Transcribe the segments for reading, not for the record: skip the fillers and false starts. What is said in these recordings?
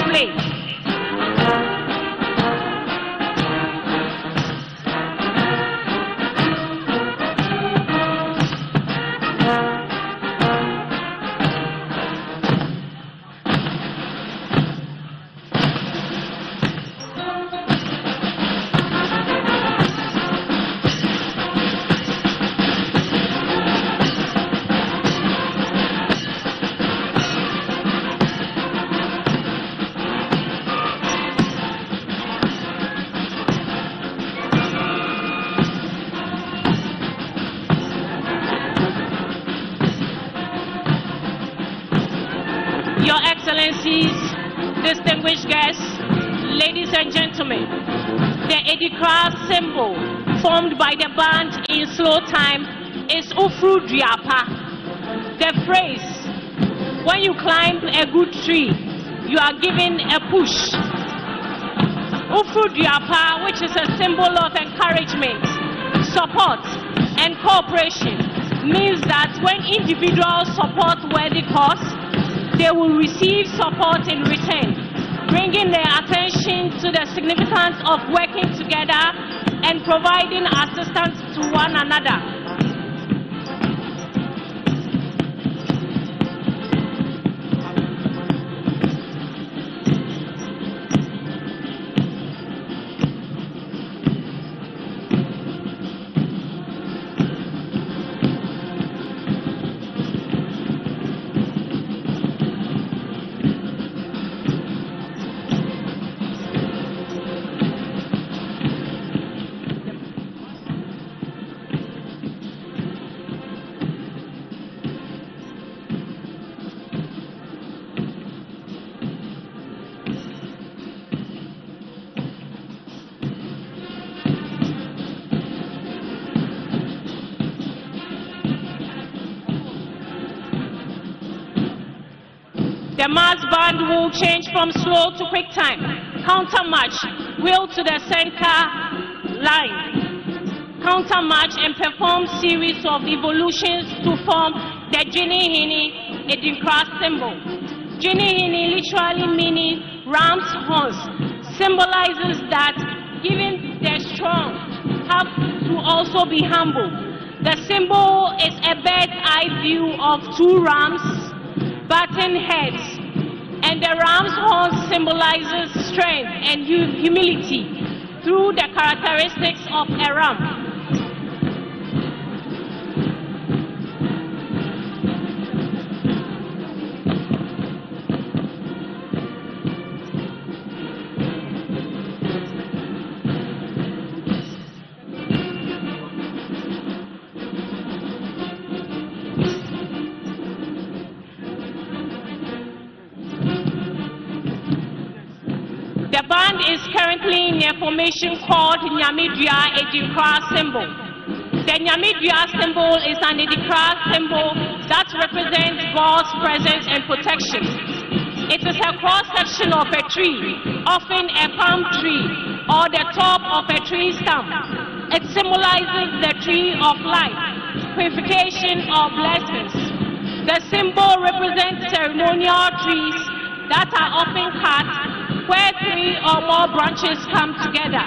display. Your Excellencies, distinguished guests, ladies and gentlemen, the Edikra symbol formed by the band in slow time is Ufru Diapa. The phrase, when you climb a good tree, you are given a push. Ufru Diapa, which is a symbol of encouragement, support, and cooperation, means that when individuals support worthy cause, they will receive support in return, bringing their attention to the significance of working together and providing assistance to one another. The mass band will change from slow to quick time. Counter march, wheel to the center line. Counter march and perform series of evolutions to form the Jinihini Edikra symbol. Jinihini literally meaning ram's horns, symbolizes that given the strong have to also be humble. The symbol is a bird's eye view of two rams, button heads, and the ram's horn symbolizes strength and humility through the characteristics of a ram. The band is currently in a formation called Nyamidua Edikra symbol. The Nyamidua symbol is an Edikra symbol that represents God's presence and protection. It is a cross-section of a tree, often a palm tree, or the top of a tree stump. It symbolizes the tree of life, purification, or blessings. The symbol represents ceremonial trees that are often cut where three or more branches come together.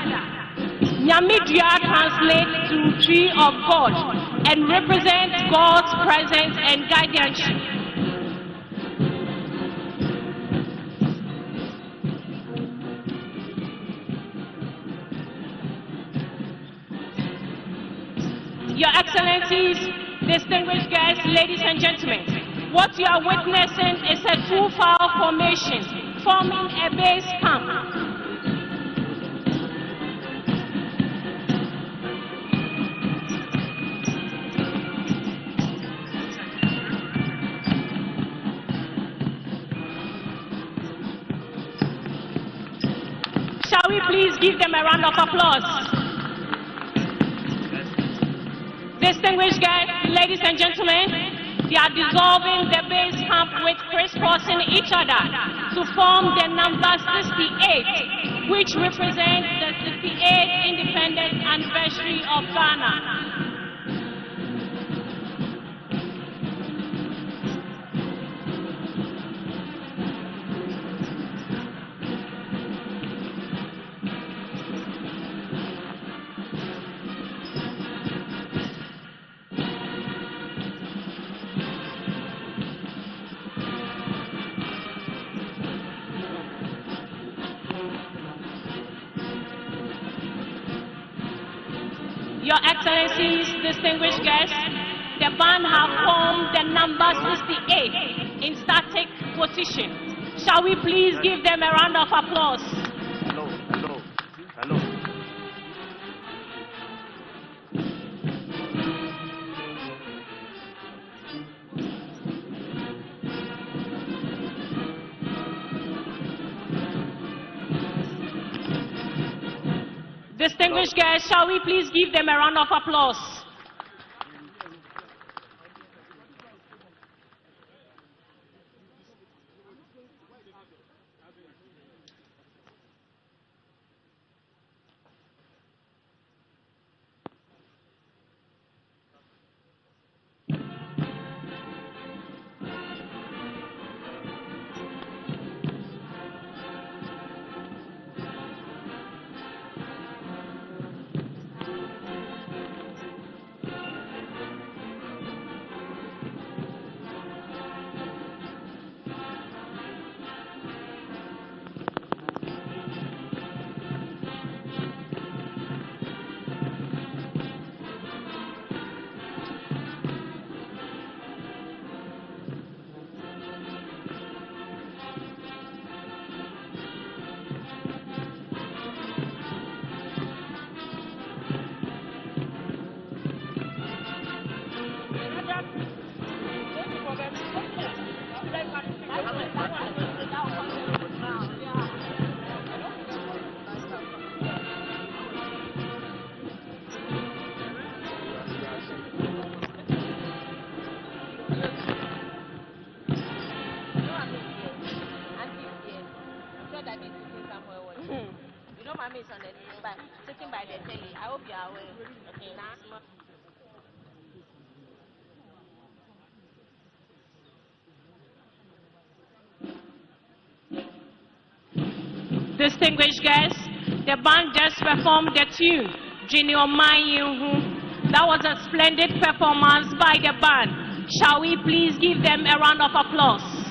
Nyamidua translates to tree of God and represents God's presence and guardianship. Your Excellencies, distinguished guests, ladies and gentlemen, what you are witnessing is a two-file formation forming a base camp. Shall we please give them a round of applause? Distinguished guests, ladies and gentlemen, they are dissolving the base camp with crisscrossing each other to form the number 68, which represents the 68th independence anniversary of Ghana. Your Excellencies, distinguished guests, the band have formed the number 68 in static position. Shall we please give them a round of applause? Hello. Distinguished guests, shall we please give them a round of applause? Sitting by the telly. I hope you are aware. Okay. Distinguished guests, the band just performed the tune, Junior Mayuhu. That was a splendid performance by the band. Shall we please give them a round of applause?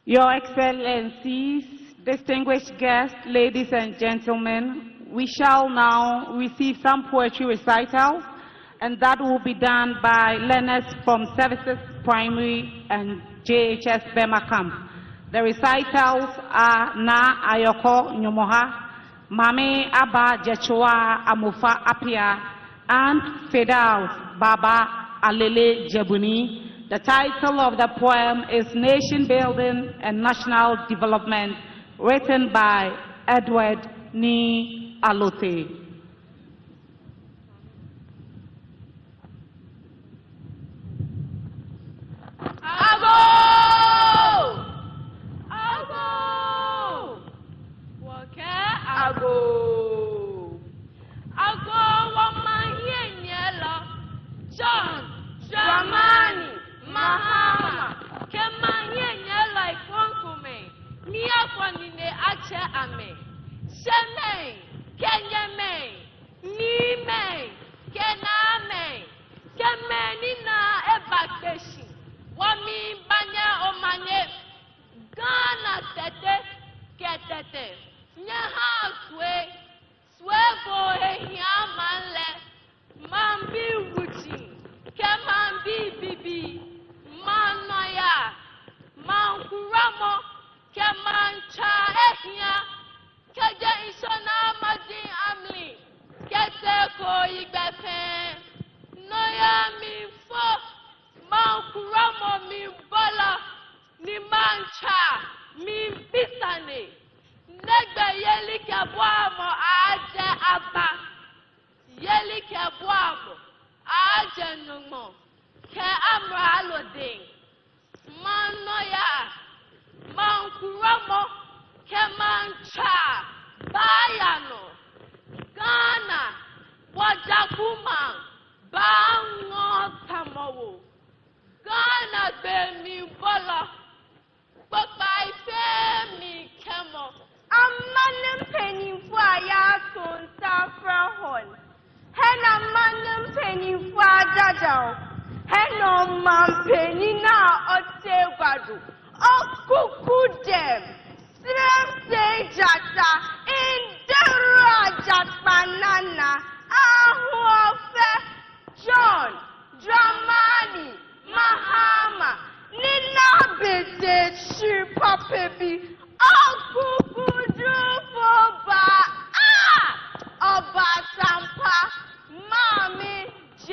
Your Excellencies, distinguished guests, ladies and gentlemen, we shall now receive some poetry recital, and that will be done by learners from Services Primary and JHS Bema Camp. The recitals are Na Ayoko Nyomoha, Mame Abba Jechua Amufa Apia, and Fedal Baba Alele Jebuni. The title of the poem is Nation Building and National Development, written by Edward Ni Alote. Ago! Ago! Wake ago! Ago wamanyela John Dramani Mahama Kemanyela ifonkume Niakwanine ache ame Sheme Kenyeme Nime Kename Kemenina ebakbeshi Wami banya omane Gana tete ketete Nyaha swevo ehiamanle Mambi wuchi Kemambi bibi Manoya Mankuramo Kemancha ehia Keja isona madin amli Keteko igbefen Noya mi fo Mankuramo mi bola Ni mancha mi pisane Negbe yeli keboamo aje aba Yeli keboamo aje numo Ke amra aloding Manoya Mankuramo Ke mancha Bayano Ghana Wajakuma Bango Tamowo Ghana Bemi Bola Papa Ifemi Kemo Amanem Penny Fire Son Safra Hall Hena Manem Penny Fadadao Heno Man Penny na Otewadu Okukudem Srem Sejata Indera Jatpanana Ahuafe John Dramani Mahama Nina Bete Shipapebi Okukudufoba Oba Sampa Mami J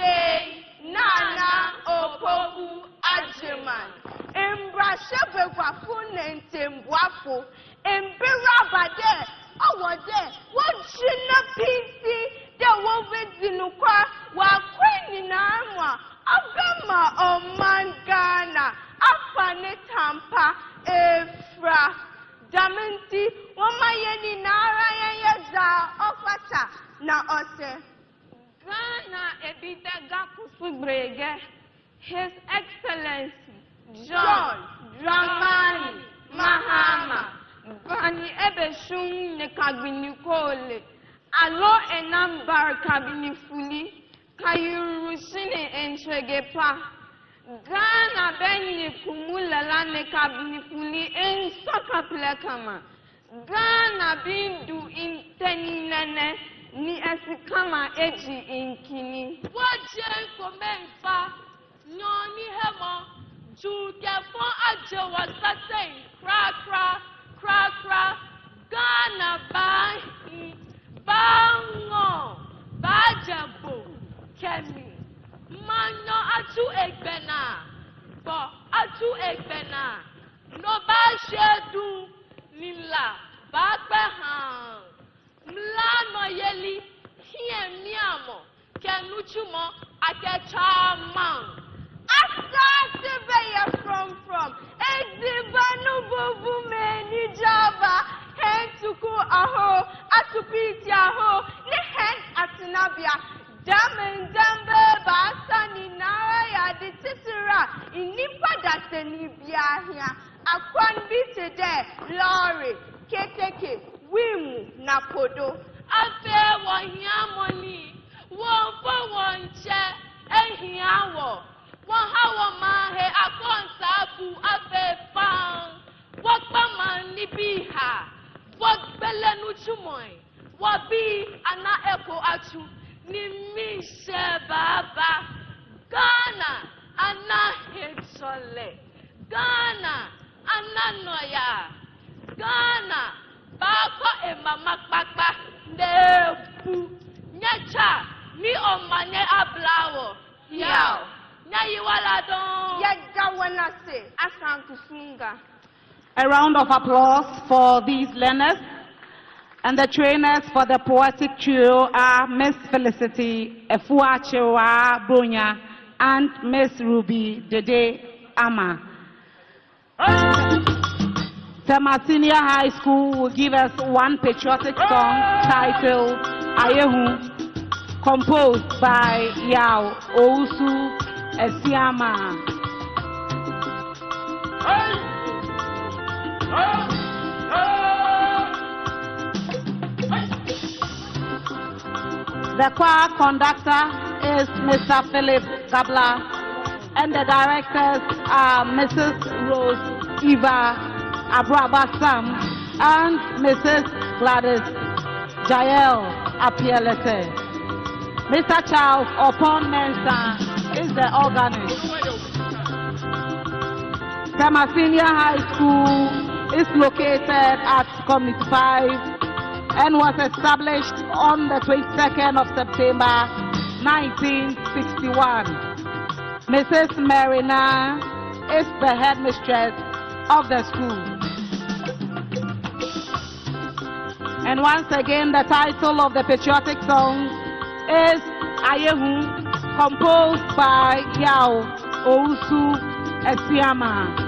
Nana Opoku Ajeman Embrashebe Wafunente Mbwafu Embirabade Awade Wajina Pisi De Wovedinukwa Wakweni na amwa Agama Omangana Afane Tampa Efra Daminti Wamayeni Narayeza Ofata Na Ose Ghana Ebita Gakusubrege His Excellency John Dramani Mahama Bani Ebeshun Nekagbinikole Alo Enambar Kabinifuli Kayurusine Entregepa Ghana Beni Kumula Nekabinifuli En Sakaplekama Ghana Bindu Intenine Ni Esikama Eji Inkini Waje Komenfa Nyoni Hemo Jukefo Ajewa Saten Kra Ghana Bahi Bango Bajabo Kemi Mano Atu Egbena Bo Atu Egbena No Bashedu Nila Bakbehan Mlano Yeli Hiemiamo Kenuchumo Akechaman Asasibeya from Ezibanu Bubu Meni Java Hentuku Aho Atupiti Aho Nehen Atinabia Damen Dambe Basani Naraya di Tisira Inimpa Daseni Biahia Akwan Bitede Lori Keteke Wimu Napodo Afe Wahiamoni Wonfo Wonche Ehiawo Wahawa Mahe Akonsabu Afe Fang Noi, Wabi, Anna Echo Atu, Nimi Baba, Ghana, Anna Hinsole, Ghana, Anna Noya, Ghana, Baba and Mama Papa, Nebu, Nyacha, me on Mane Ablawo, Yao, Nayiwaladon, Yagawana say, Asan to Sunga. A round of applause for these learners. And the trainers for the poetic trio are Miss Felicity Efuachewa Bonya and Miss Ruby Dede Ama. Tema Senior High School will give us one patriotic song titled Ayehu, composed by Yao Ousu Esiama. The choir conductor is Mr. Philip Gabla, and the directors are Mrs. Rose Eva Abrabasam and Mrs. Gladys Jael Apielete. Mr. Charles Opon Mensah is the organist. Tema Senior High School is located at Community 5 and was established on the 22nd of September 1961. Mrs. Marina is the headmistress of the school. And once again, the title of the patriotic song is Ayehu, composed by Yao Ousu Esiama.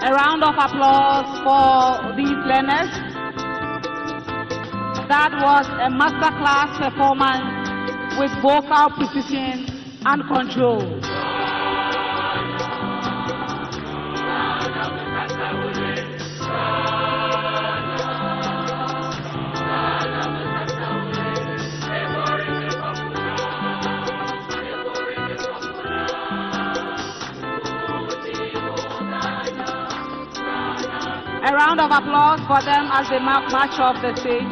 A round of applause for these learners. That was a masterclass performance with vocal precision and control. A round of applause for them as they march off the stage.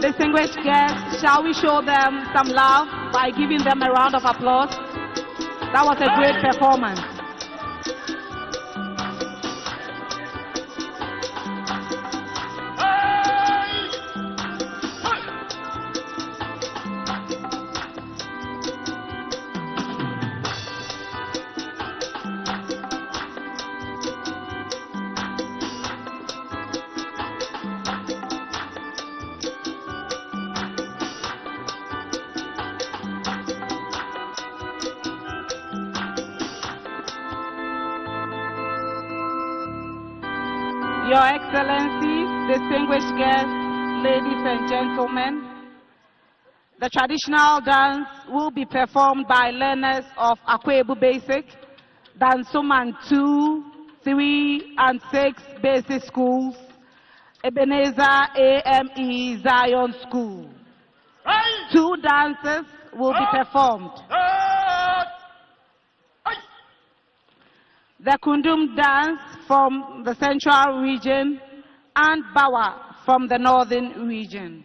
Distinguished guests, shall we show them some love by giving them a round of applause? That was a great performance. Your Excellencies, distinguished guests, ladies and gentlemen, the traditional dance will be performed by learners of Akwebu Basic, Dansuman 2, 3, and 6 basic schools, Ebenezer AME Zion School. 2 dances will be performed. The Kundum dance from the central region and Bawa from the northern region.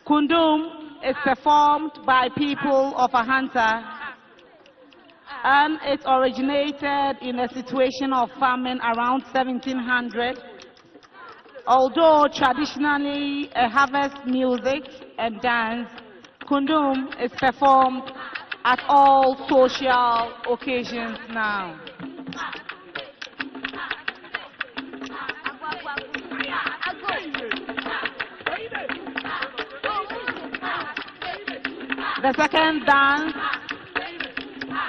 Kundum is performed by people of Ahanta, and it originated in a situation of famine around 1700. Although traditionally a harvest music and dance, Kundum is performed at all social occasions now. The second dance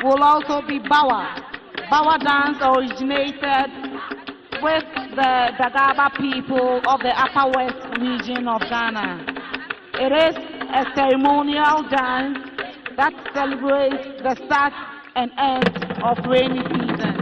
will also be Bawa. Bawa dance originated with the Dagaba people of the Upper West region of Ghana. It is a ceremonial dance that celebrates the start and end of rainy season.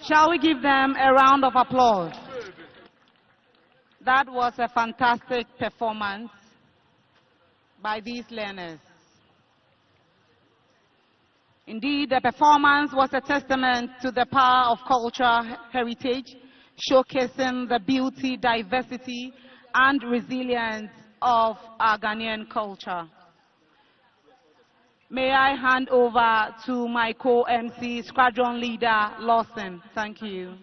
Shall we give them a round of applause? That was a fantastic performance by these learners. Indeed, the performance was a testament to the power of cultural heritage, showcasing the beauty, diversity, and resilience of our Ghanaian culture. May I hand over to my co-MC, Squadron Leader Lawson. Thank you.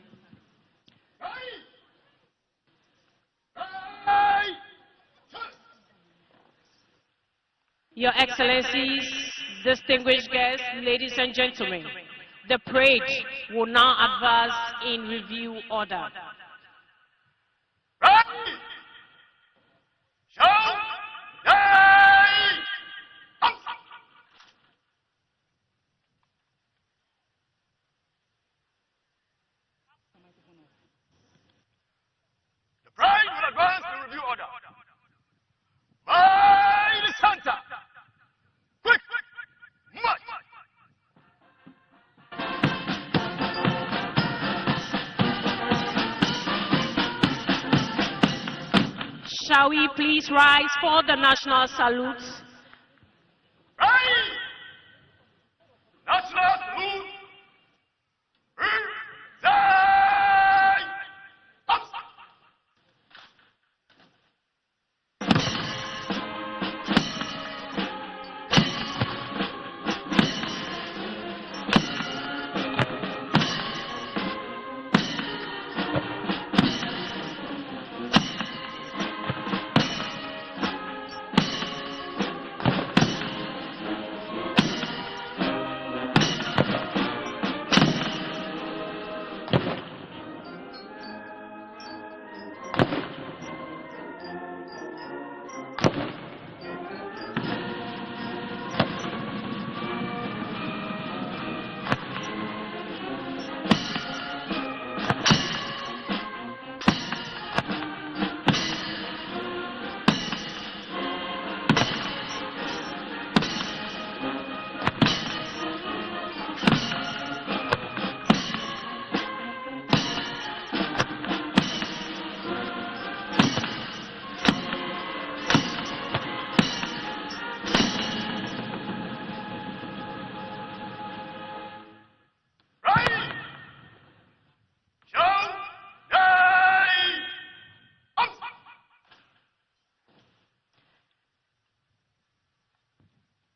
Your Excellencies, distinguished guests, ladies and gentlemen, the parade will now advance in review order. Ready! Show! The parade will advance in review order. By the center. Quick! March! Shall we please rise for the national salute? Ready! National salute. Rise! Up!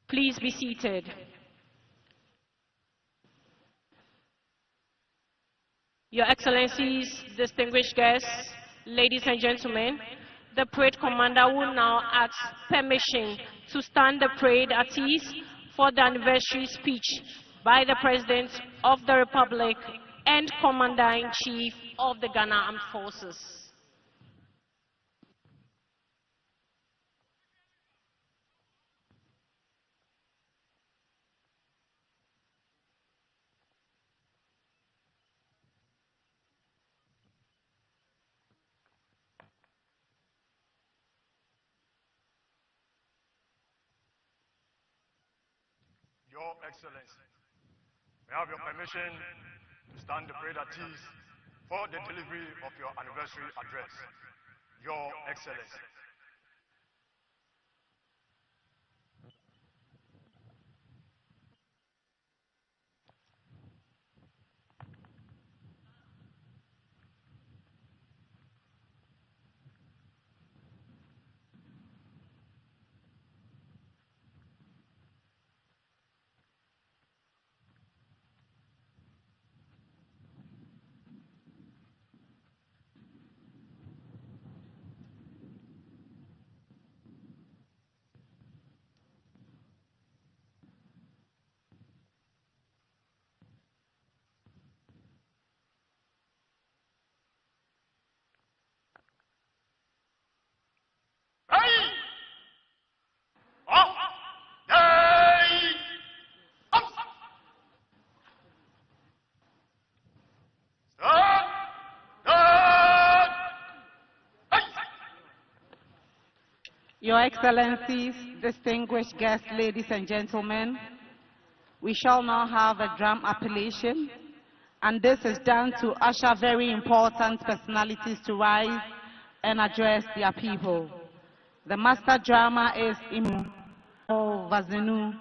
Please be seated. Your Excellencies, distinguished guests, ladies and gentlemen, the parade commander will now ask permission to stand the parade at ease for the anniversary speech by the President of the Republic and Commander-in-Chief of the Ghana Armed Forces. Your Excellency, may I have your permission to stand the parade at ease for the delivery of your anniversary address. Your Excellency. Your Excellencies, distinguished guests, ladies and gentlemen, we shall now have a drum appellation And this is done to usher very important personalities to rise and address their people. The master drama is Imu Vazinu.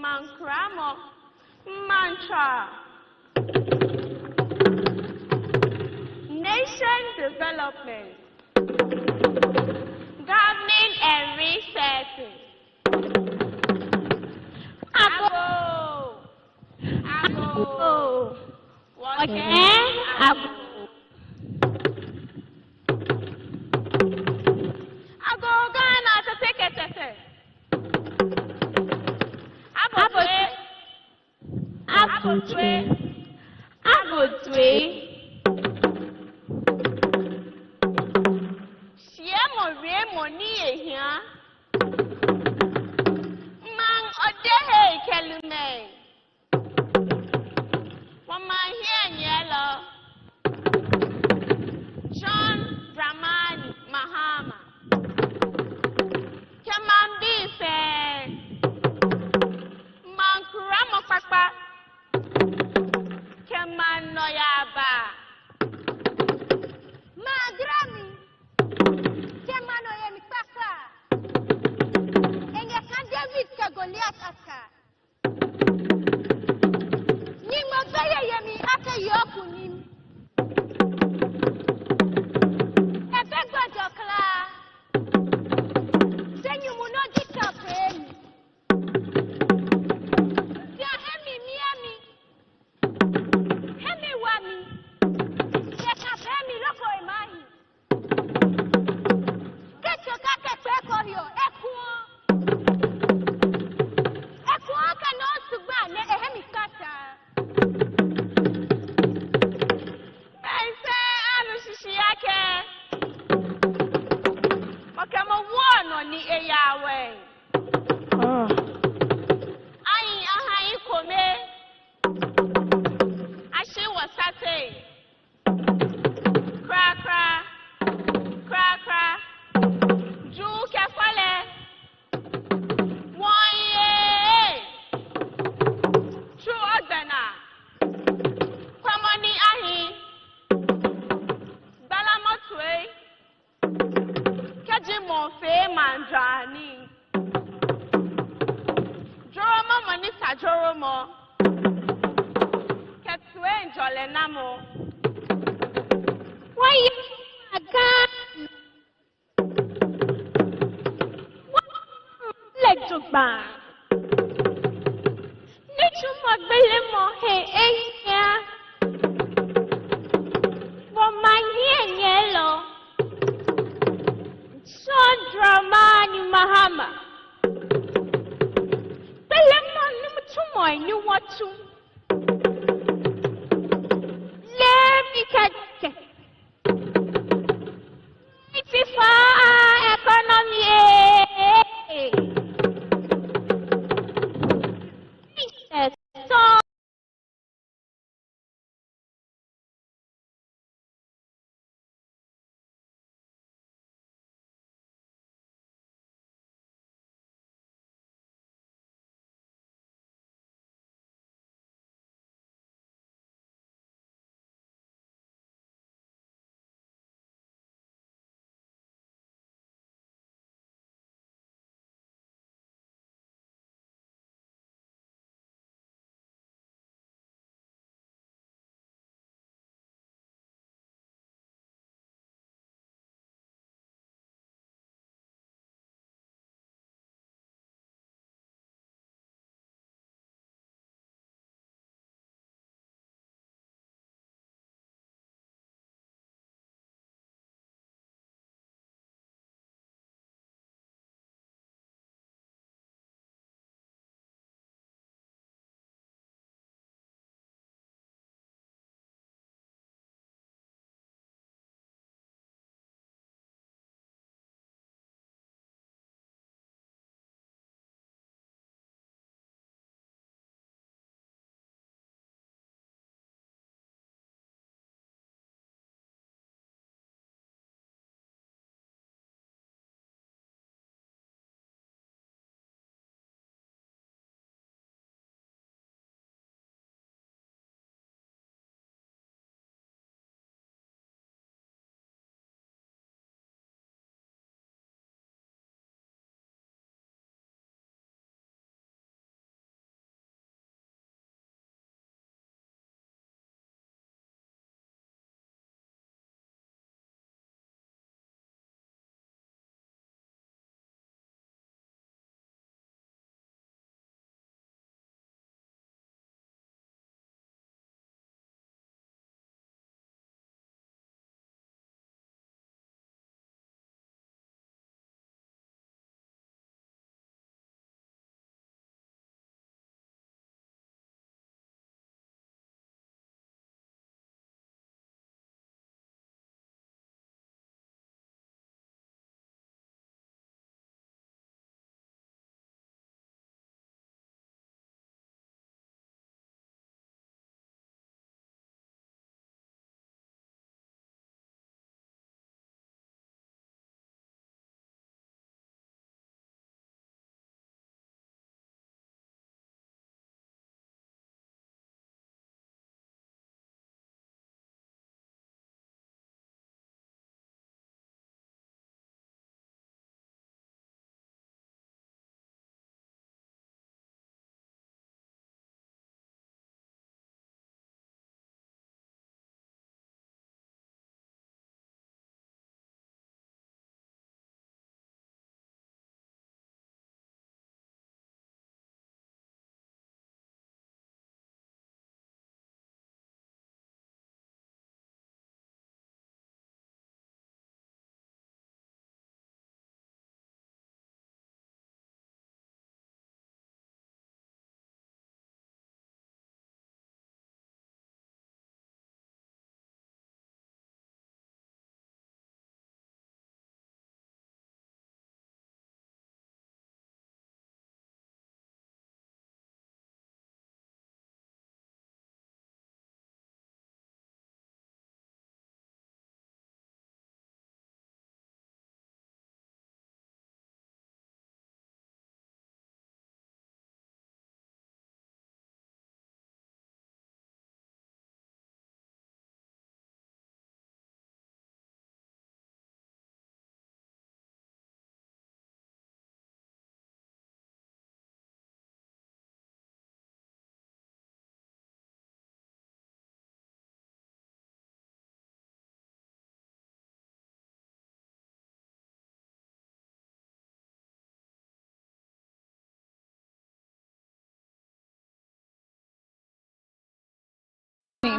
Mankramo, mantra, nation development, governing and resetting. Abo, abo, what abo? Abo Ghana to take it. Abotwe. Siemo remo ni ehia. Mang odehe kelume. Wamahia nyelo. John Dramani Mahama. Kamambi se. Mankuramo pakpa. Kemanoyaba. Magrami. Kemanoyemi paka. Enge kan David ka Goliath aka. Nimo beye yemi aka yoku nim. Ebe gbadokla. Senyu muno dikapeni.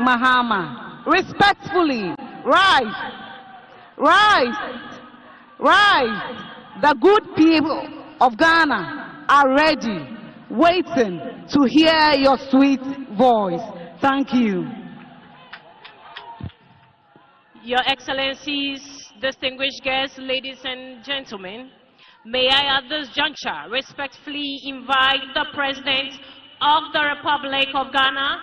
Mahama. Respectfully, rise, rise, rise. The good people of Ghana are ready, waiting to hear your sweet voice. Thank you. Your Excellencies, distinguished guests, ladies and gentlemen, may I at this juncture respectfully invite the President of the Republic of Ghana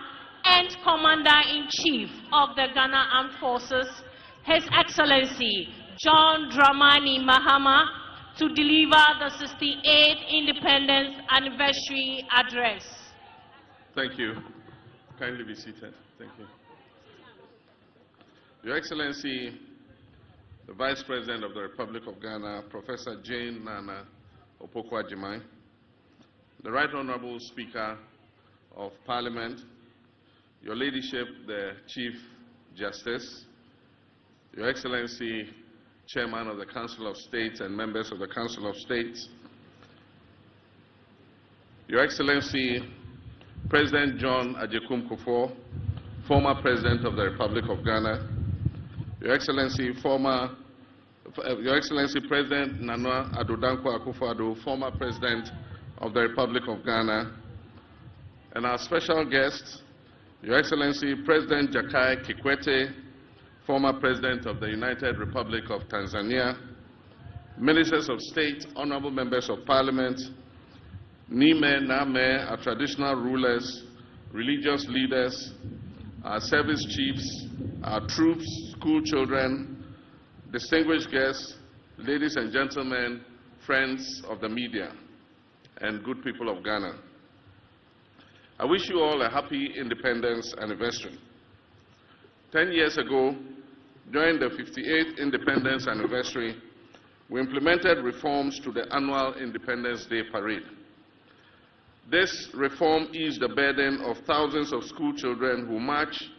and Commander-in-Chief of the Ghana Armed Forces, His Excellency John Dramani Mahama, to deliver the 68th Independence Anniversary Address. Thank you. Kindly be seated. Thank you. Your Excellency, the Vice President of the Republic of Ghana, Professor Jane Nana Opoku-Agyeman, the Right Honorable Speaker of Parliament, Your Ladyship, the Chief Justice, Your Excellency, Chairman of the Council of States and members of the Council of States, Your Excellency, President John Agyekum Kufuor, former President of the Republic of Ghana, Your Excellency, President Nana Addo Dankwa Akufo-Addo, former President of the Republic of Ghana, and our special guest, Your Excellency, President Jakaya Kikwete, former President of the United Republic of Tanzania, Ministers of State, Honorable Members of Parliament, Nime, Name, our traditional rulers, religious leaders, our service chiefs, our troops, school children, distinguished guests, ladies and gentlemen, friends of the media, and good people of Ghana. I wish you all a happy independence anniversary. 10 years ago, during the 58th Independence Anniversary, we implemented reforms to the annual Independence Day Parade. This reform eased the burden of thousands of school children who marched,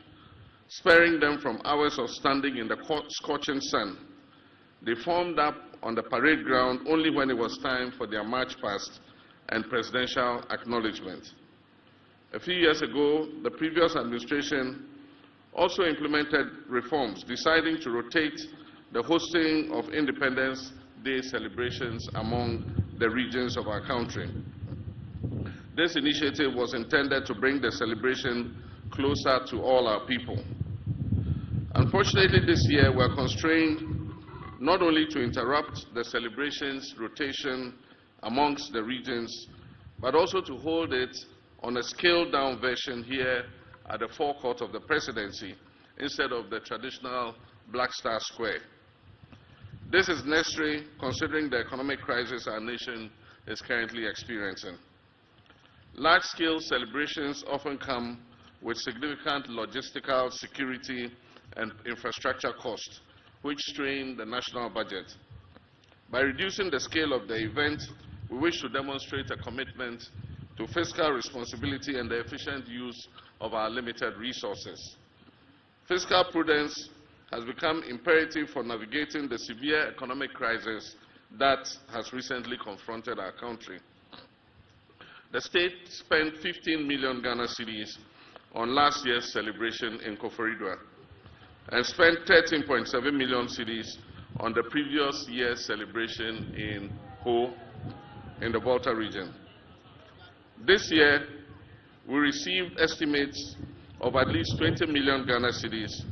sparing them from hours of standing in the scorching sun. They formed up on the parade ground only when it was time for their march past and presidential acknowledgement. A few years ago, the previous administration also implemented reforms, deciding to rotate the hosting of Independence Day celebrations among the regions of our country. This initiative was intended to bring the celebration closer to all our people. Unfortunately, this year we are constrained not only to interrupt the celebrations rotation amongst the regions, but also to hold it on a scaled-down version here at the forecourt of the presidency instead of the traditional Black Star Square. This is necessary considering the economic crisis our nation is currently experiencing. Large-scale celebrations often come with significant logistical, security, and infrastructure costs, which strain the national budget. By reducing the scale of the event, we wish to demonstrate a commitment to fiscal responsibility and the efficient use of our limited resources. Fiscal prudence has become imperative for navigating the severe economic crisis that has recently confronted our country. The state spent 15 million Ghana cedis on last year's celebration in Koforidua and spent 13.7 million cedis on the previous year's celebration in Ho in the Volta region. This year, we received estimates of at least 20 million Ghana cedis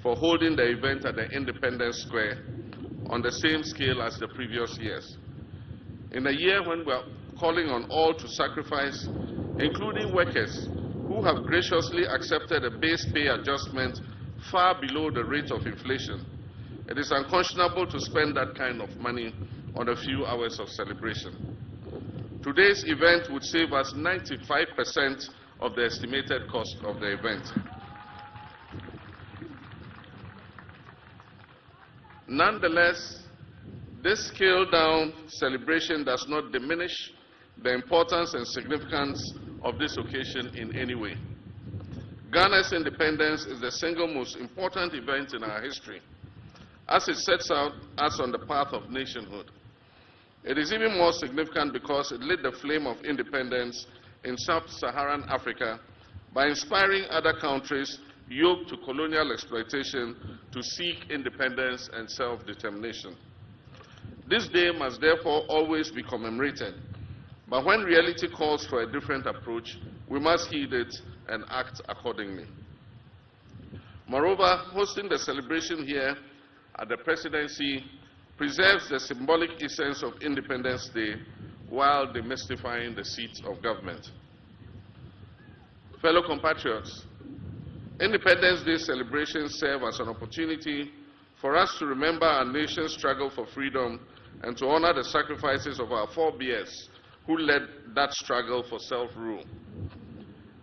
for holding the event at the Independence Square on the same scale as the previous years. In a year when we are calling on all to sacrifice, including workers who have graciously accepted a base pay adjustment far below the rate of inflation, it is unconscionable to spend that kind of money on a few hours of celebration. Today's event would save us 95% of the estimated cost of the event. Nonetheless, this scaled-down celebration does not diminish the importance and significance of this occasion in any way. Ghana's independence is the single most important event in our history, as it sets out us on the path of nationhood. It is even more significant because it lit the flame of independence in sub-Saharan Africa by inspiring other countries yoked to colonial exploitation to seek independence and self-determination. This day must therefore always be commemorated, but when reality calls for a different approach, we must heed it and act accordingly. Moreover, hosting the celebration here at the Presidency preserves the symbolic essence of Independence Day while demystifying the seat of government. Fellow compatriots, Independence Day celebrations serve as an opportunity for us to remember our nation's struggle for freedom and to honor the sacrifices of our forebears who led that struggle for self-rule.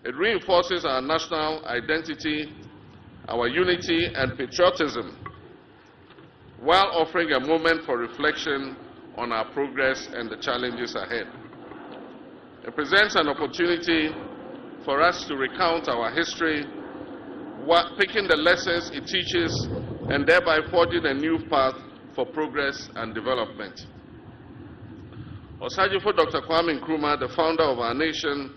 It reinforces our national identity, our unity and patriotism, while offering a moment for reflection on our progress and the challenges ahead. It presents an opportunity for us to recount our history, picking the lessons it teaches, and thereby forging a new path for progress and development. Osajifo Dr. Kwame Nkrumah, the founder of our nation,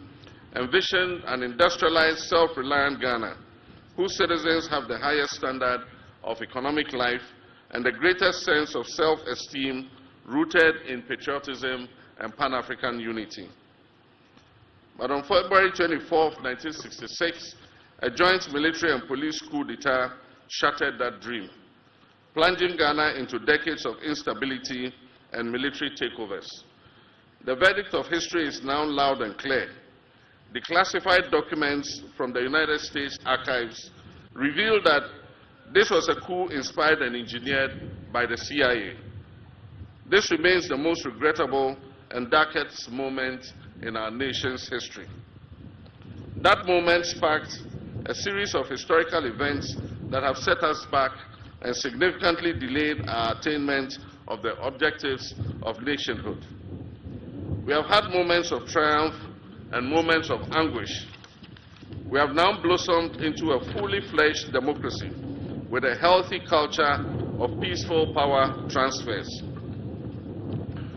envisioned an industrialized, self-reliant Ghana, whose citizens have the highest standard of economic life and the greatest sense of self-esteem rooted in patriotism and Pan-African unity. But on February 24, 1966, a joint military and police coup d'etat shattered that dream, plunging Ghana into decades of instability and military takeovers. The verdict of history is now loud and clear. Declassified documents from the United States archives reveal that this was a coup inspired and engineered by the CIA. This remains the most regrettable and darkest moment in our nation's history. That moment sparked a series of historical events that have set us back and significantly delayed our attainment of the objectives of nationhood. We have had moments of triumph and moments of anguish. We have now blossomed into a fully fledged democracy with a healthy culture of peaceful power transfers.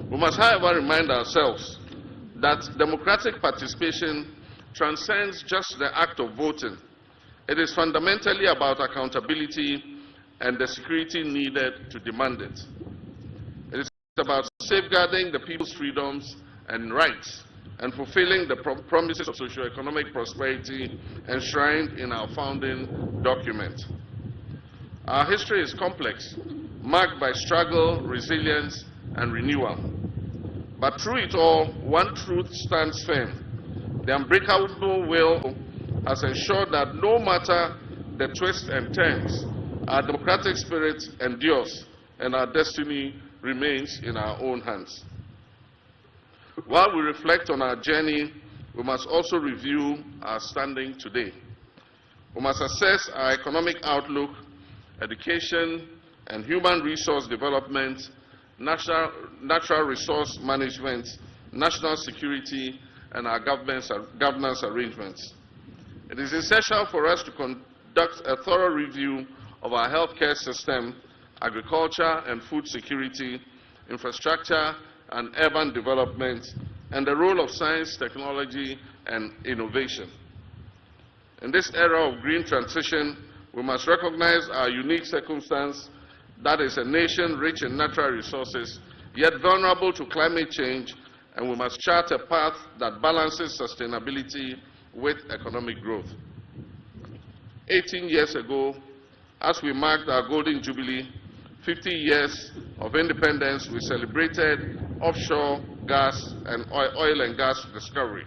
We must, however, remind ourselves that democratic participation transcends just the act of voting. It is fundamentally about accountability and the security needed to demand it. It is about safeguarding the people's freedoms and rights and fulfilling the promises of socio-economic prosperity enshrined in our founding document. Our history is complex, marked by struggle, resilience, and renewal. But through it all, one truth stands firm. The unbreakable will has ensured that no matter the twists and turns, our democratic spirit endures and our destiny remains in our own hands. While we reflect on our journey, we must also review our standing today. We must assess our economic outlook, education and human resource development, natural resource management, national security, and our governance arrangements. It is essential for us to conduct a thorough review of our healthcare system, agriculture and food security, infrastructure and urban development, and the role of science, technology, and innovation. In this era of green transition, we must recognize our unique circumstance, that is a nation rich in natural resources, yet vulnerable to climate change, and we must chart a path that balances sustainability with economic growth. 18 years ago, as we marked our Golden Jubilee, 50 years of independence, we celebrated offshore gas and oil and gas discovery.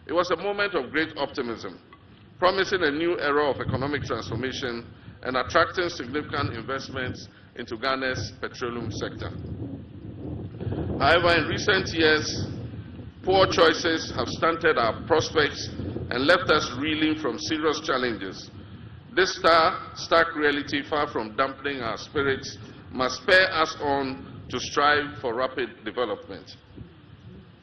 It was a moment of great optimism, promising a new era of economic transformation and attracting significant investments into Ghana's petroleum sector. However, in recent years, poor choices have stunted our prospects and left us reeling from serious challenges. This stark reality, far from dampening our spirits, must spur us on to strive for rapid development.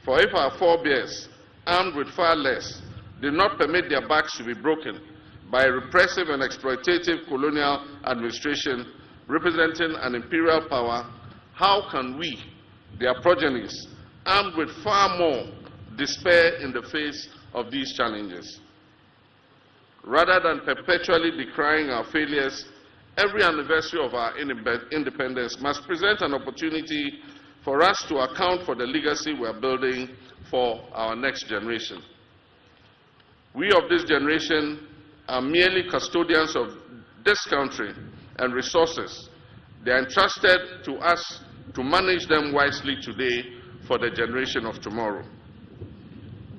For if our forebears, armed with far less, did not permit their backs to be broken by a repressive and exploitative colonial administration representing an imperial power, how can we, their progenies, armed with far more, despair in the face of these challenges? Rather than perpetually decrying our failures, every anniversary of our independence must present an opportunity for us to account for the legacy we are building for our next generation. We of this generation are merely custodians of this country and resources. They are entrusted to us to manage them wisely today for the generation of tomorrow.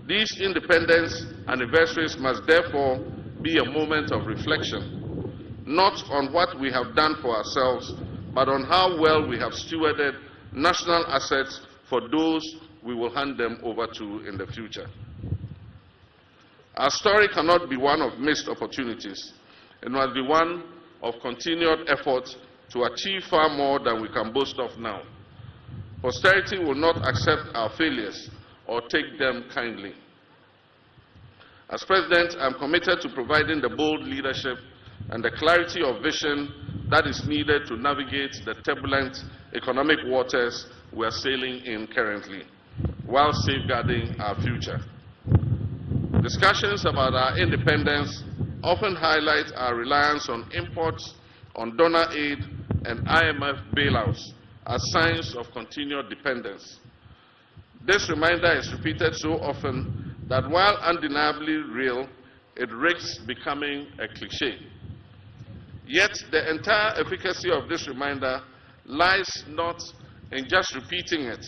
These independence anniversaries must therefore be a moment of reflection, not on what we have done for ourselves, but on how well we have stewarded national assets for those we will hand them over to in the future. Our story cannot be one of missed opportunities. It must be one of continued effort to achieve far more than we can boast of now. Posterity will not accept our failures or take them kindly. As President, I am committed to providing the bold leadership and the clarity of vision that is needed to navigate the turbulent economic waters we are sailing in currently, while safeguarding our future. Discussions about our independence often highlight our reliance on imports, on donor aid, and IMF bailouts as signs of continued dependence. This reminder is repeated so often that while undeniably real, it risks becoming a cliché. Yet the entire efficacy of this reminder lies not in just repeating it,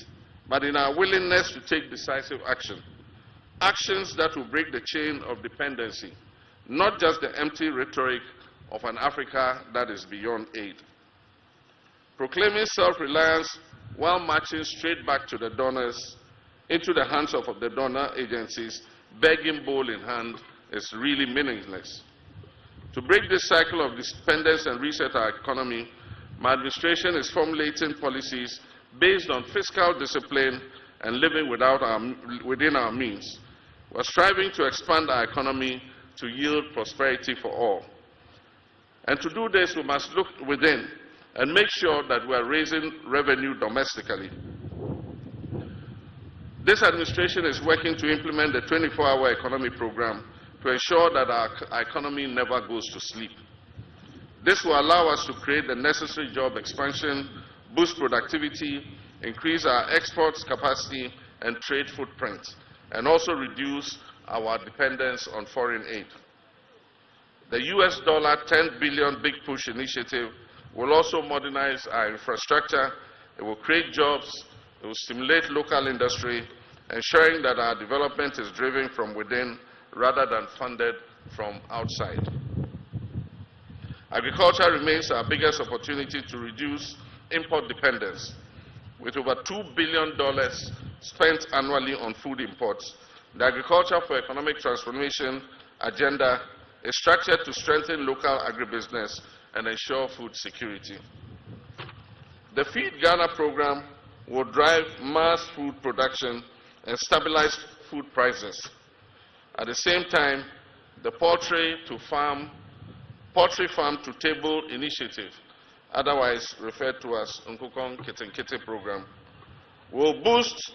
but in our willingness to take decisive action. Actions that will break the chain of dependency, not just the empty rhetoric of an Africa that is beyond aid. Proclaiming self-reliance while marching straight back to the donors, into the hands of the donor agencies, begging bowl in hand, is really meaningless. To break this cycle of dependence and reset our economy, my administration is formulating policies based on fiscal discipline and living within our means. We are striving to expand our economy to yield prosperity for all. And to do this, we must look within and make sure that we are raising revenue domestically. This administration is working to implement the 24-hour economy program to ensure that our economy never goes to sleep. This will allow us to create the necessary job expansion, boost productivity, increase our exports capacity and trade footprint, and also reduce our dependence on foreign aid. The US $10 billion Big Push initiative will also modernize our infrastructure. It will create jobs. It will stimulate local industry, ensuring that our development is driven from within rather than funded from outside. Agriculture remains our biggest opportunity to reduce import dependence. With over $2 billion spent annually on food imports, the Agriculture for Economic Transformation agenda is structured to strengthen local agribusiness and ensure food security. The Feed Ghana program will drive mass food production and stabilize food prices. At the same time, the Poultry Farm to Table initiative, otherwise referred to as Nkukong Kitenkite program, will boost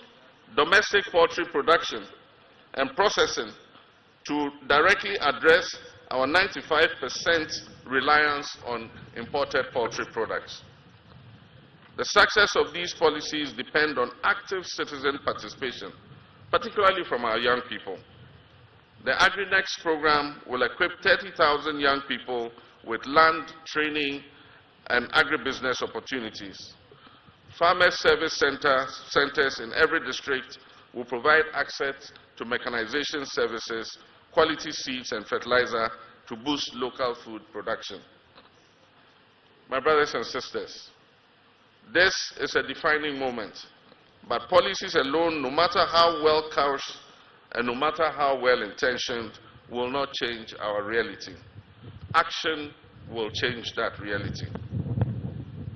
domestic poultry production and processing to directly address our 95% reliance on imported poultry products. The success of these policies depend on active citizen participation, particularly from our young people. The AgriNext program will equip 30,000 young people with land, training, and agribusiness opportunities. Farmer service centers in every district will provide access to mechanization services, quality seeds and fertilizer to boost local food production. My brothers and sisters, this is a defining moment, but policies alone, no matter how well couched and no matter how well intentioned, will not change our reality. Action will change that reality.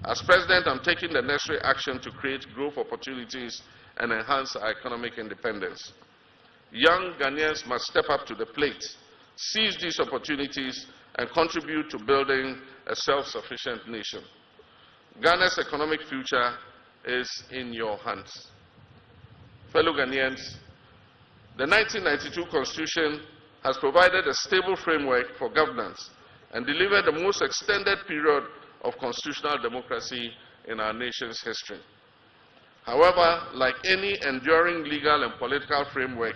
As President, I'm taking the necessary action to create growth opportunities and enhance our economic independence. Young Ghanaians must step up to the plate, seize these opportunities, and contribute to building a self-sufficient nation. Ghana's economic future is in your hands. Fellow Ghanaians, the 1992 Constitution has provided a stable framework for governance and delivered the most extended period of constitutional democracy in our nation's history. However, like any enduring legal and political framework,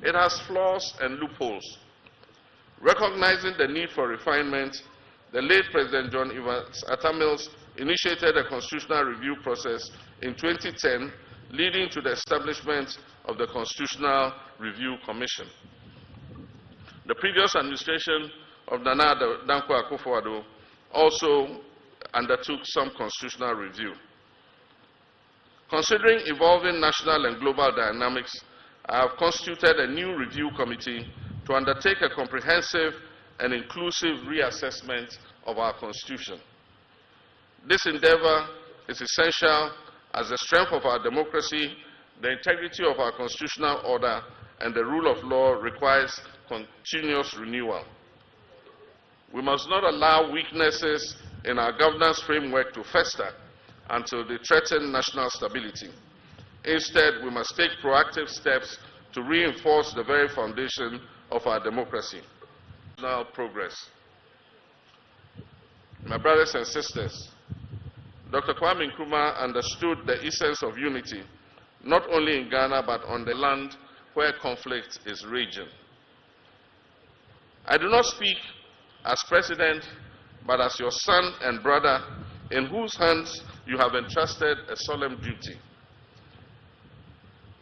it has flaws and loopholes. Recognizing the need for refinement, the late President John Evans Atta Mills initiated a constitutional review process in 2010, leading to the establishment of the Constitutional Review Commission. The previous administration of Nana Addo Dankwa Akufo-Addo also undertook some constitutional review. Considering evolving national and global dynamics, I have constituted a new review committee to undertake a comprehensive and inclusive reassessment of our Constitution. This endeavor is essential as the strength of our democracy, the integrity of our constitutional order, and the rule of law requires continuous renewal. We must not allow weaknesses in our governance framework to fester until they threaten national stability. Instead, we must take proactive steps to reinforce the very foundation of our democracy. National progress. My brothers and sisters, Dr. Kwame Nkrumah understood the essence of unity, not only in Ghana but on the land where conflict is raging. I do not speak as president, but as your son and brother, in whose hands you have entrusted a solemn duty.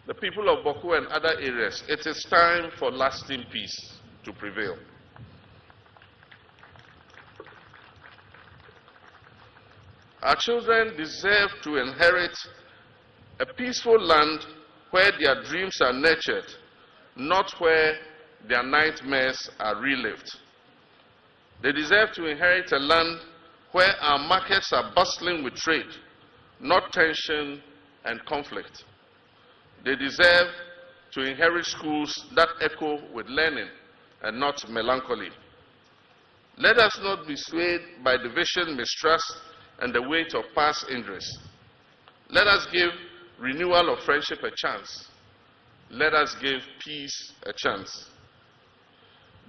The people of Boku and other areas, it is time for lasting peace to prevail. Our children deserve to inherit a peaceful land where their dreams are nurtured, not where their nightmares are relived. They deserve to inherit a land where our markets are bustling with trade, not tension and conflict. They deserve to inherit schools that echo with learning and not melancholy. Let us not be swayed by division, mistrust, and the weight of past injuries. Let us give renewal of friendship a chance. Let us give peace a chance.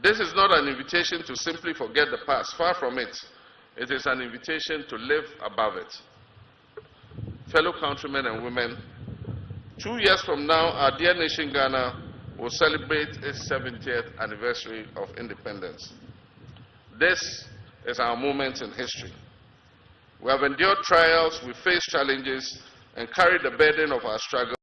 This is not an invitation to simply forget the past. Far from it. It is an invitation to live above it. Fellow countrymen and women, 2 years from now, our dear nation Ghana will celebrate its 70th anniversary of independence. This is our moment in history. We have endured trials, we faced challenges, and carried the burden of our struggle.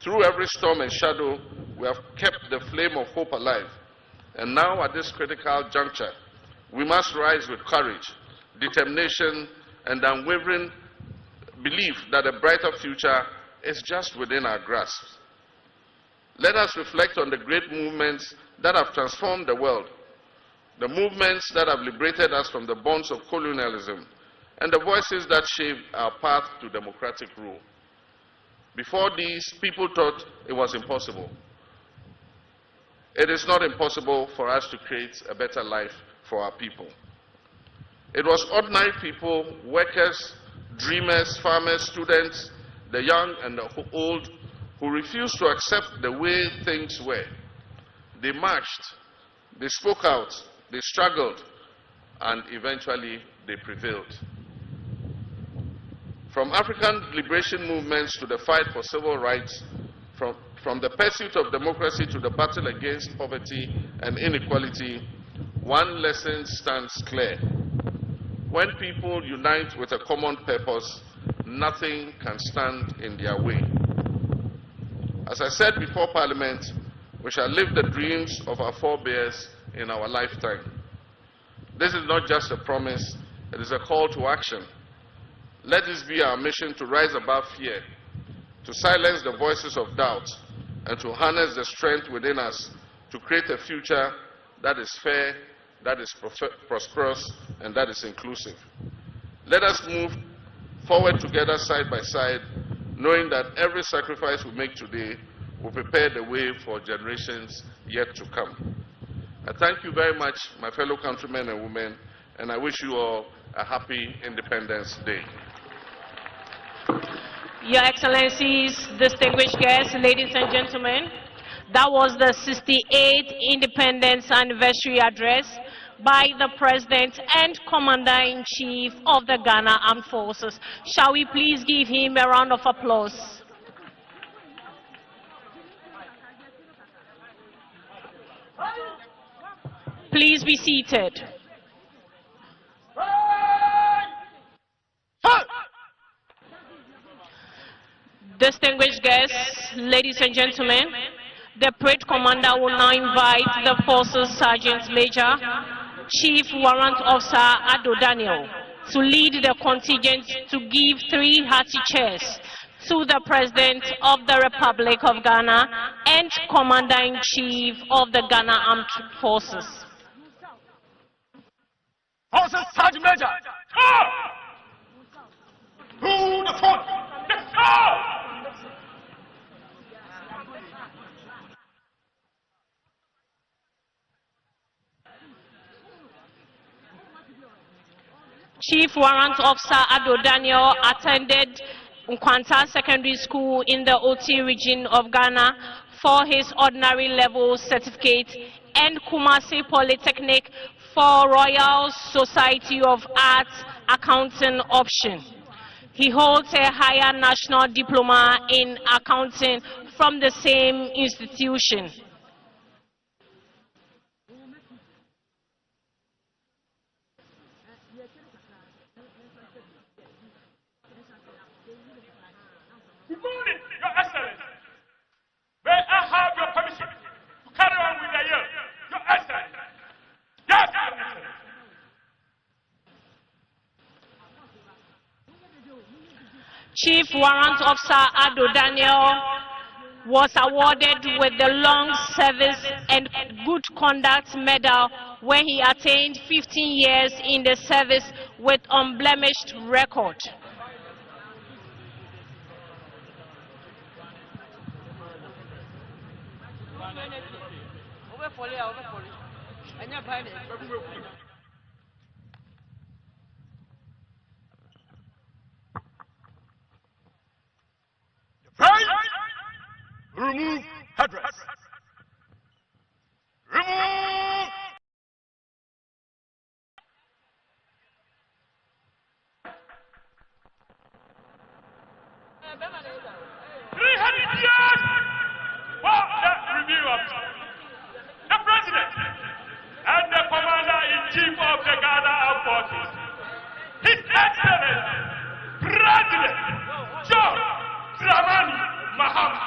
Through every storm and shadow, we have kept the flame of hope alive. And now, at this critical juncture, we must rise with courage, determination, and unwavering belief that a brighter future is just within our grasp. Let us reflect on the great movements that have transformed the world, the movements that have liberated us from the bonds of colonialism, and the voices that shaped our path to democratic rule. Before these, people thought it was impossible. It is not impossible for us to create a better life for our people. It was ordinary people, workers, dreamers, farmers, students, the young and the old, who refused to accept the way things were. They marched, they spoke out, they struggled, and eventually they prevailed. From African liberation movements to the fight for civil rights, from the pursuit of democracy to the battle against poverty and inequality, one lesson stands clear. When people unite with a common purpose, nothing can stand in their way. As I said before Parliament, we shall live the dreams of our forebears in our lifetime. This is not just a promise, it is a call to action. Let this be our mission to rise above fear, to silence the voices of doubt, and to harness the strength within us to create a future that is fair, that is prosperous, and that is inclusive. Let us move forward together side by side, knowing that every sacrifice we make today will prepare the way for generations yet to come. I thank you very much, my fellow countrymen and women, and I wish you all a happy Independence Day. Your Excellencies, distinguished guests, ladies and gentlemen, That was the 68th Independence Anniversary Address by the President and Commander-in-Chief of the Ghana Armed Forces. Shall we please give him a round of applause? Please be seated. Distinguished guests, ladies and gentlemen, the parade commander will now invite the Forces Sergeant Major, Chief Warrant Officer Ado Daniel, to lead the contingent to give 3 hearty cheers to the President of the Republic of Ghana and Commander-in-Chief of the Ghana Armed Forces. Forces Sergeant Major, to the front. Let's go! Chief Warrant Officer Ado Daniel attended Nkwanta Secondary School in the Oti region of Ghana for his ordinary level certificate and Kumasi Polytechnic for Royal Society of Arts accounting option. He holds a higher national diploma in accounting from the same institution. Good morning, Your Excellency. May I have your permission to carry on with the year, Your Excellency? Yes, Your Excellency. Chief Warrant Officer Ado Daniel was awarded with the Long Service and Good Conduct Medal when he attained 15 years in the service with unblemished record. Right? Remove headdress. Remove. Yes! For the review of the President and the Commander-in-Chief of the Ghana Armed Forces, His Excellency, President John Dramani Mahama.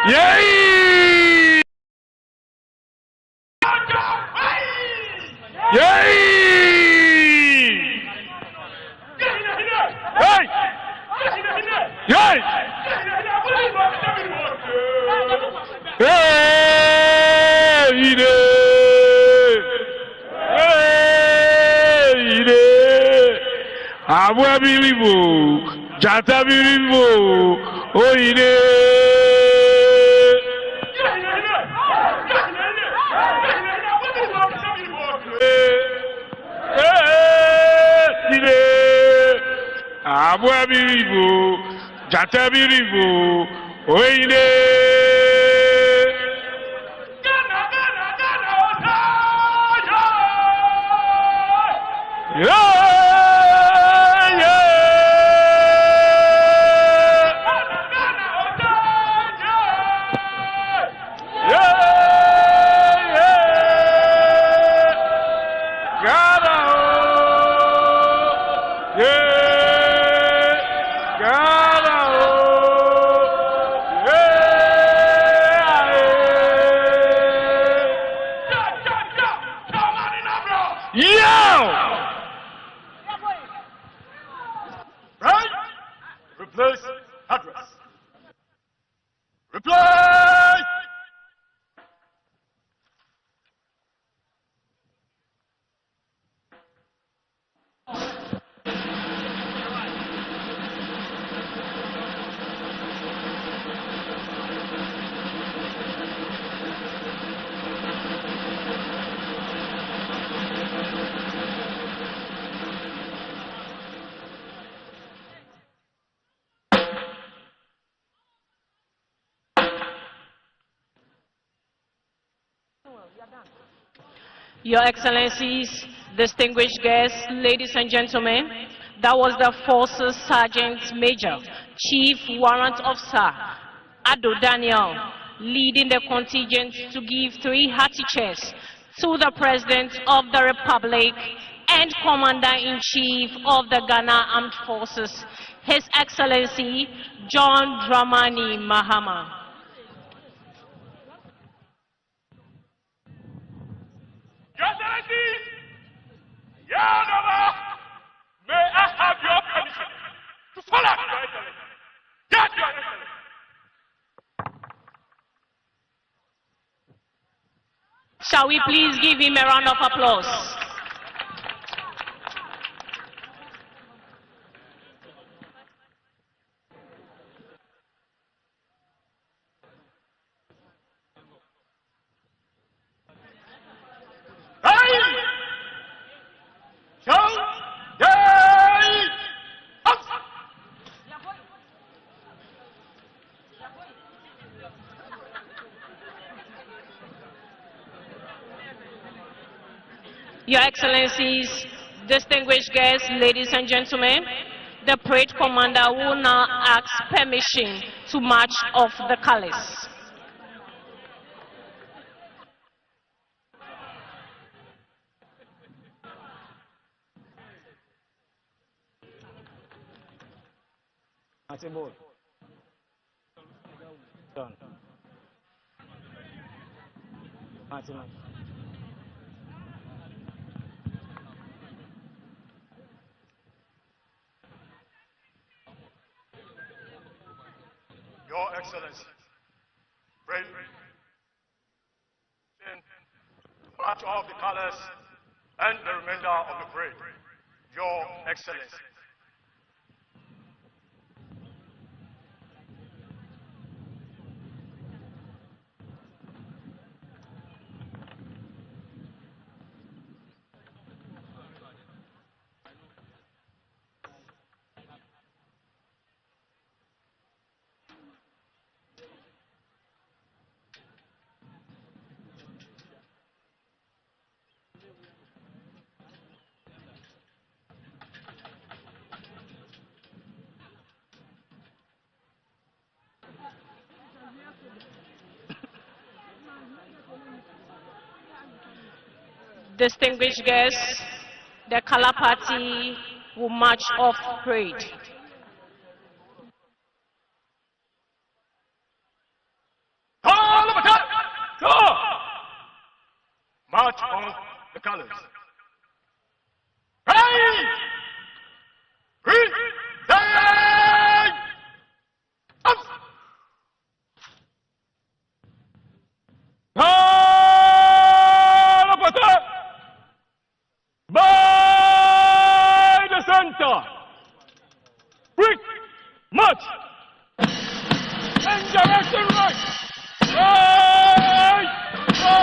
Yay! Yay! Hey! Yay! Abwa biribo, jata biribo, oide. Abwa biribo, jata biribo, oide. Right? Replace address. Replace! Your Excellencies, distinguished guests, ladies and gentlemen, that was the Forces Sergeant Major, Chief Warrant Officer Ado Daniel, leading the contingent to give 3 hearty cheers to the President of the Republic and Commander-in-Chief of the Ghana Armed Forces, His Excellency John Dramani Mahama. Your Excellency, may I have your permission to follow Your Excellency? Yes, Your Excellency. Shall we please give him a round of applause? Your Excellencies, distinguished guests, ladies and gentlemen, the parade commander will now ask permission to march off the colors. Your Excellency, pray in march of the colors and the remainder of the parade. Your Excellency. Distinguished guests, the color party will march off parade. March on the colors. By the center, quick march, and direction right, right, go.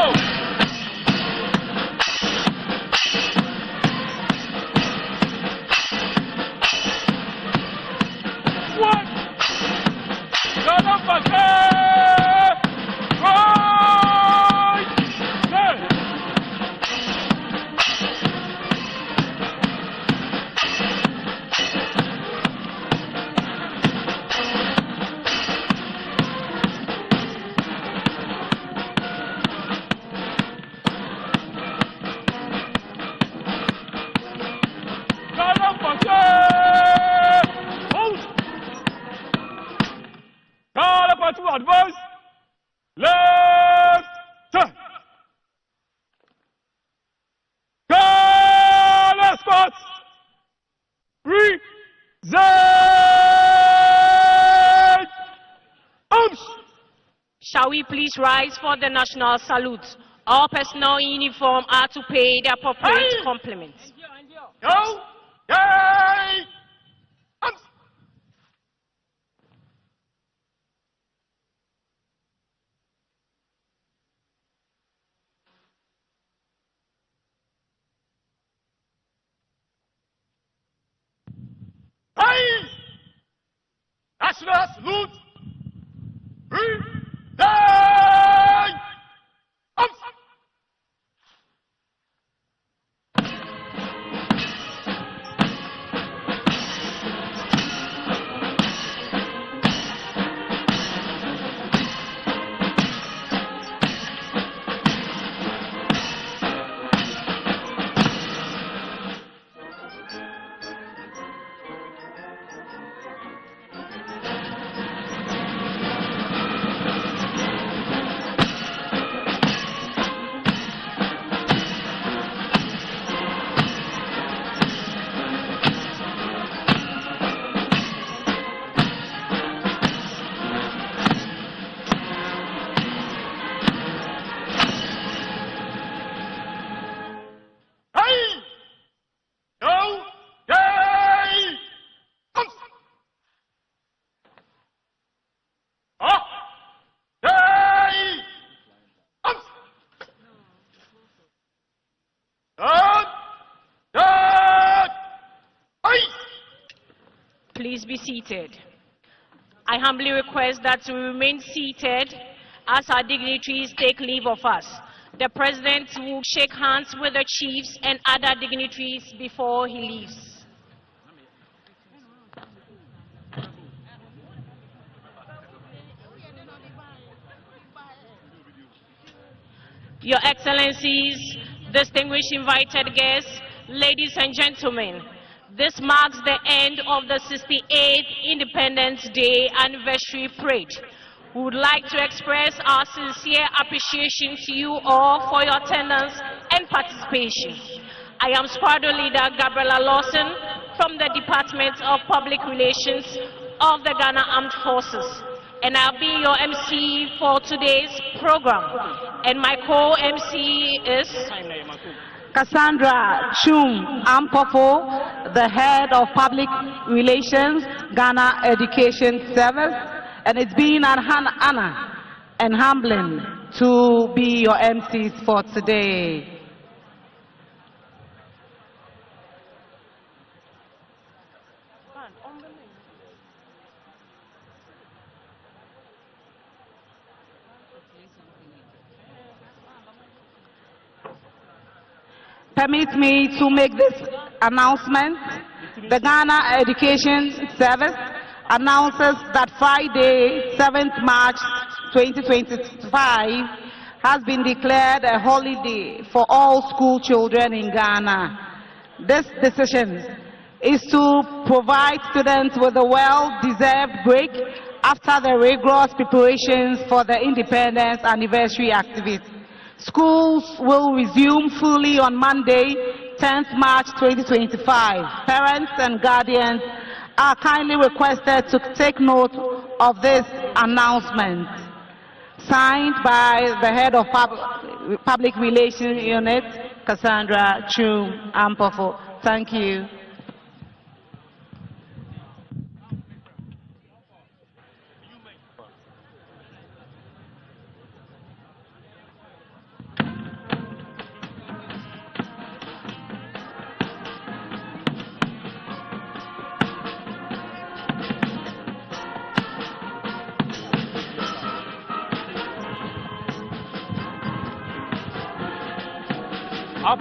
One, to advance, left, turn. Color spots, present, arms. Shall we please rise for the national salute? All personnel in uniform are to pay the appropriate compliments. Go, yay, arms. Rise! National salute! Present! Arms! please be seated. I humbly request that we remain seated as our dignitaries take leave of us. The President will shake hands with the chiefs and other dignitaries before he leaves. Your Excellencies, distinguished invited guests, ladies and gentlemen, this marks the end of the 68th Independence Day anniversary parade. We would like to express our sincere appreciation to you all for your attendance and participation. I am Squadron Leader Gabriela Lawson from the Department of Public Relations of the Ghana Armed Forces, and I'll be your MC for today's program. And my co-MC is Cassandra Chum Ampofo, the head of Public Relations, Ghana Education Service, and it's been an honor and humbling to be your MCs for today. Permit me to make this announcement. The Ghana Education Service announces that Friday, 7th March 2025 has been declared a holiday for all school children in Ghana. This decision is to provide students with a well-deserved break after the rigorous preparations for the Independence Anniversary activity. Schools will resume fully on Monday, 10th March 2025. Parents and guardians are kindly requested to take note of this announcement. Signed by the head of Public Relations Unit, Cassandra Chum Ampofo. Thank you. Up.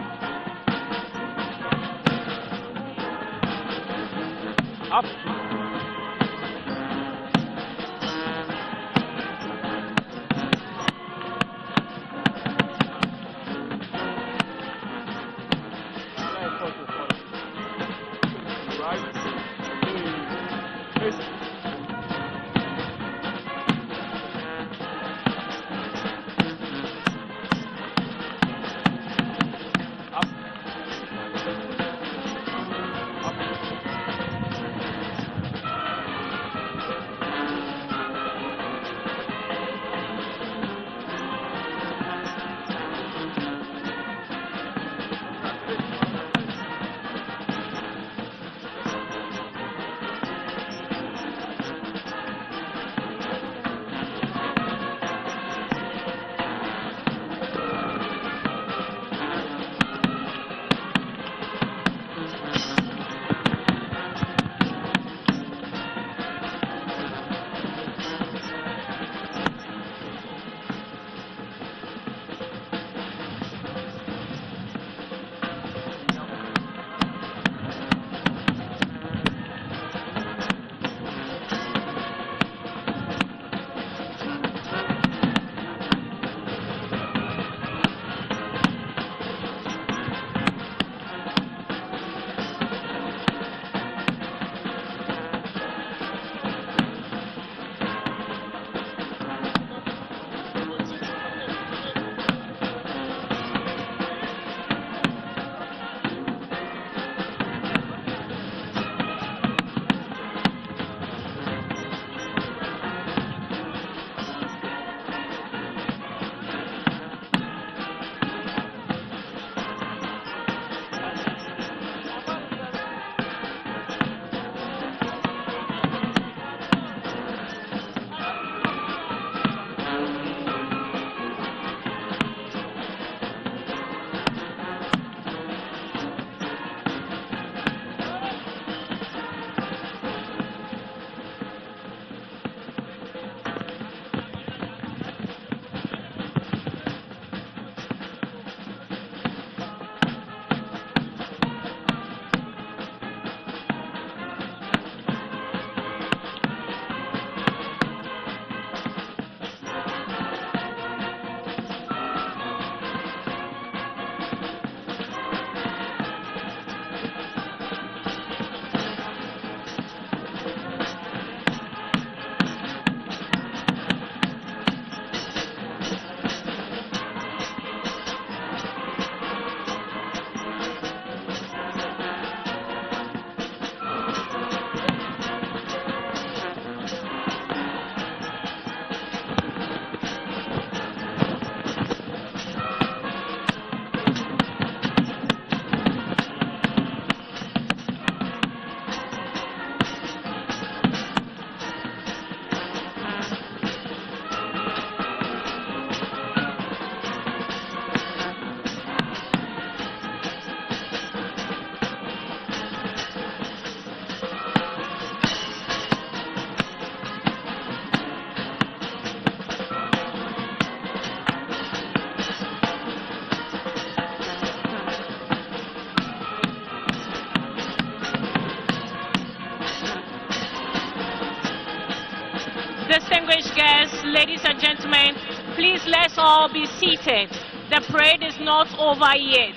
Distinguished guests, ladies and gentlemen, please let's all be seated. The parade is not over yet.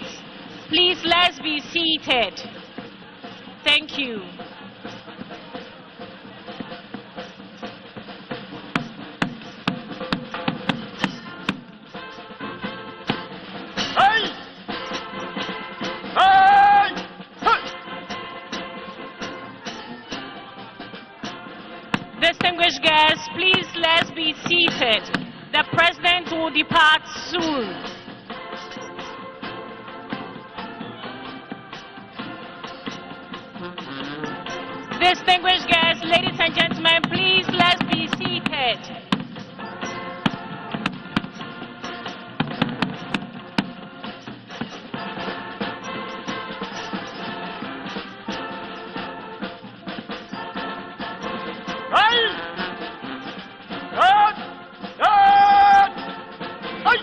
Please let's be seated. Thank you. Hey! Hey! Hey! Distinguished guests, please let's be seated. The president will depart soon. Distinguished guests, ladies and gentlemen, please let's be seated. Hey! Hey! Hey! Hey!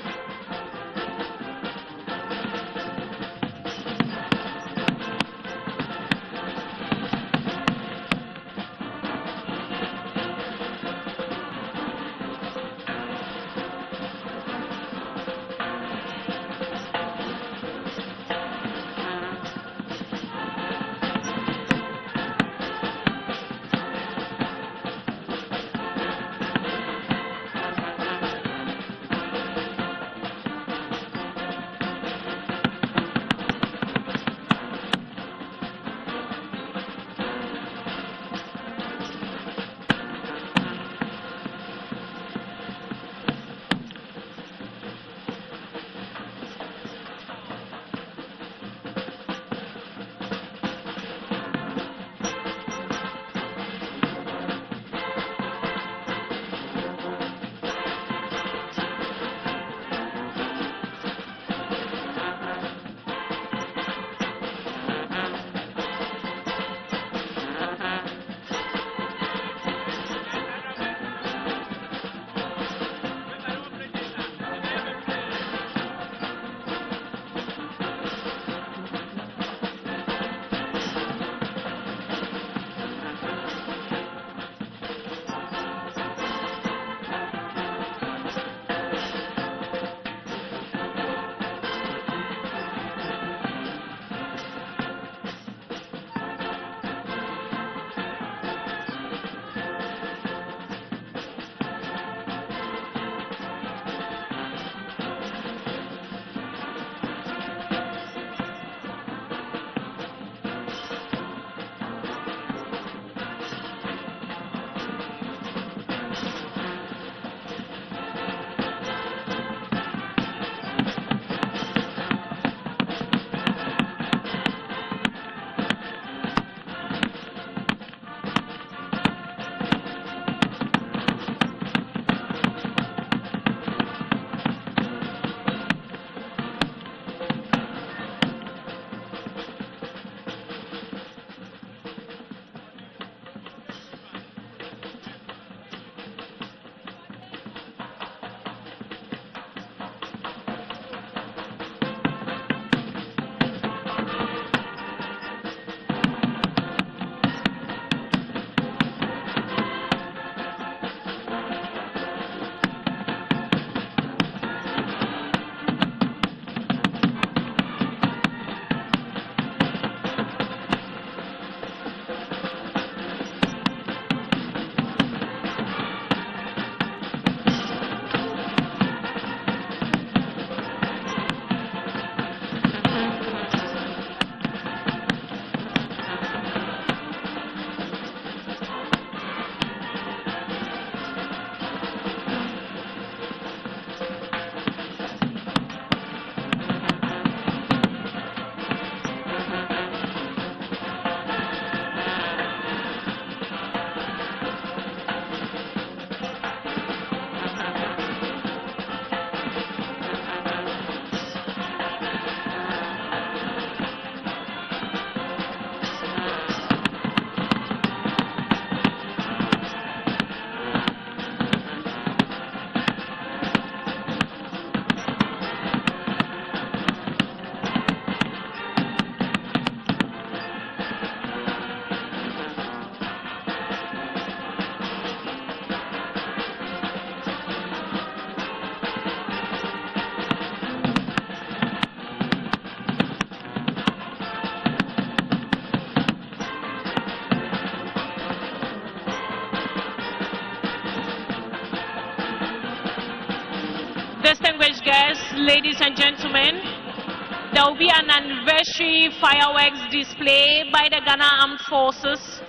Distinguished guests, ladies and gentlemen, there will be an anniversary fireworks display by the Ghana Armed Forces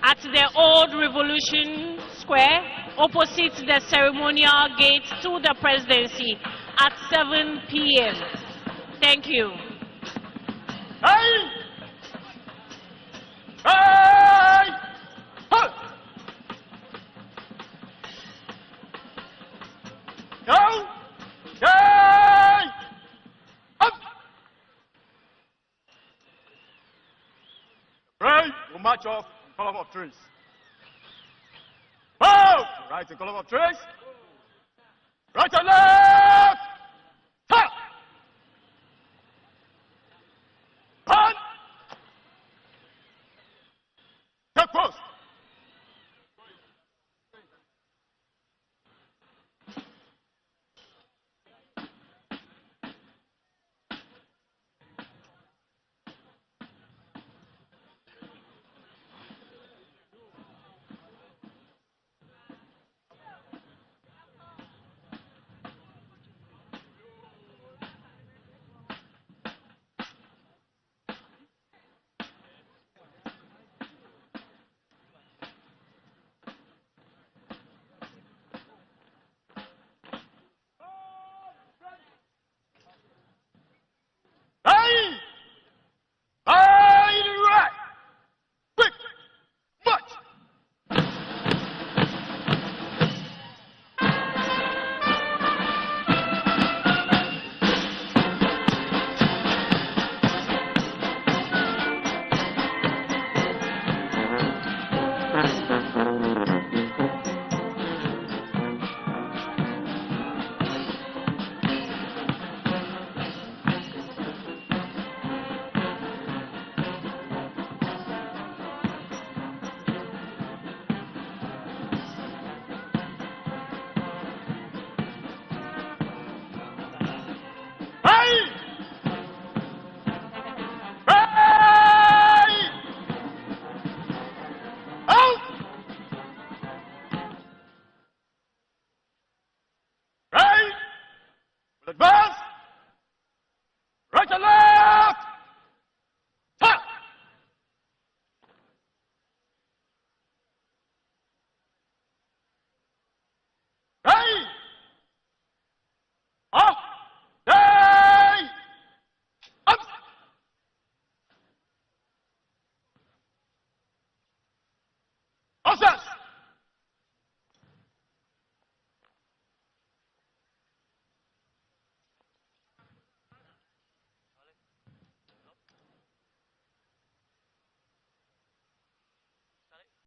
at the Old Revolution Square, opposite the ceremonial gate to the presidency at 7 p.m. Thank you. Hey! Hey! Halt! Go! Hey! Up! Right, we'll march off in column of trees. Oh! Right in column of trees. Right and left! Ha! On! Take post! Hey! Hey, right! Quick! March!